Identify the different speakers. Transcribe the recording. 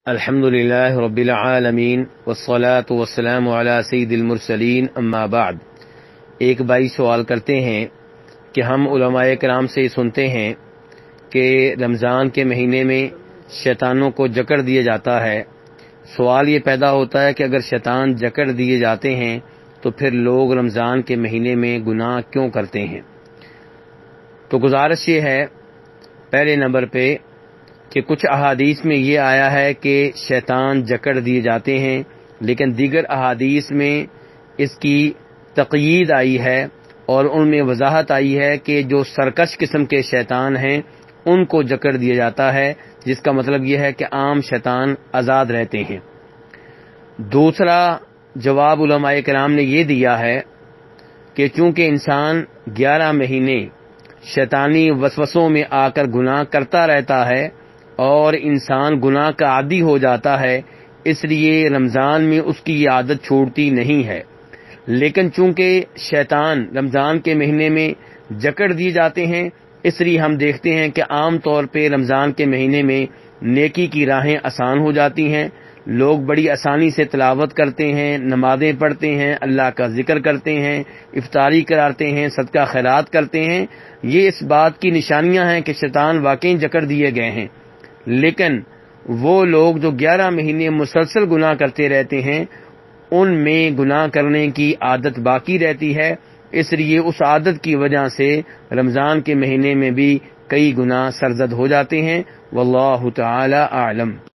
Speaker 1: الحمدللہ رب العالمین والصلاة والسلام علی سید المرسلین اما بعد۔ ایک بھائی سوال کرتے ہیں کہ ہم علماء کرام سے سنتے ہیں کہ رمضان کے مہینے میں شیطانوں کو جکڑ دیا جاتا ہے۔ سوال یہ پیدا ہوتا ہے کہ اگر شیطان جکڑ دیے جاتے ہیں تو پھر لوگ رمضان کے مہینے میں گناہ کیوں کرتے ہیں؟ تو گزارش یہ ہے پہلے نمبر پہ کہ کچھ احادیث میں یہ آیا ہے کہ شیطان جکڑ دیے جاتے ہیں، لیکن دیگر احادیث میں اس کی تقیید آئی ہے اور ان میں وضاحت آئی ہے کہ جو سرکش قسم کے شیطان ہیں ان کو جکڑ دیا جاتا ہے، جس کا مطلب یہ ہے کہ عام شیطان آزاد رہتے ہیں۔ دوسرا جواب علماء کرام نے یہ دیا ہے کہ چونکہ انسان 11 مہینے شیطانی وسوسوں میں آ کر گناہ کرتا رہتا ہے اور انسان گناہ کا عادی ہو جاتا ہے، اس لیے رمضان میں اس کی یہ عادت چھوڑتی نہیں ہے۔ لیکن چونکہ شیطان رمضان کے مہینے میں جکڑ دیے جاتے ہیں، اس لیے ہم دیکھتے ہیں کہ عام طور پہ رمضان کے مہینے میں نیکی کی راہیں آسان ہو جاتی ہیں، لوگ بڑی آسانی سے تلاوت کرتے ہیں، نمازیں پڑھتے ہیں، اللہ کا ذکر کرتے ہیں، افطاری کراتے ہیں، صدقہ خیرات کرتے ہیں۔ یہ اس بات کی نشانیاں ہیں کہ شیطان واقعی جکڑ دیے گئے ہیں۔ لیکن وہ لوگ جو 11 مہینے مسلسل گناہ کرتے رہتے ہیں، ان میں گناہ کرنے کی عادت باقی رہتی ہے، اس لیے اس عادت کی وجہ سے رمضان کے مہینے میں بھی کئی گناہ سرزد ہو جاتے ہیں۔ واللہ تعالی اعلم۔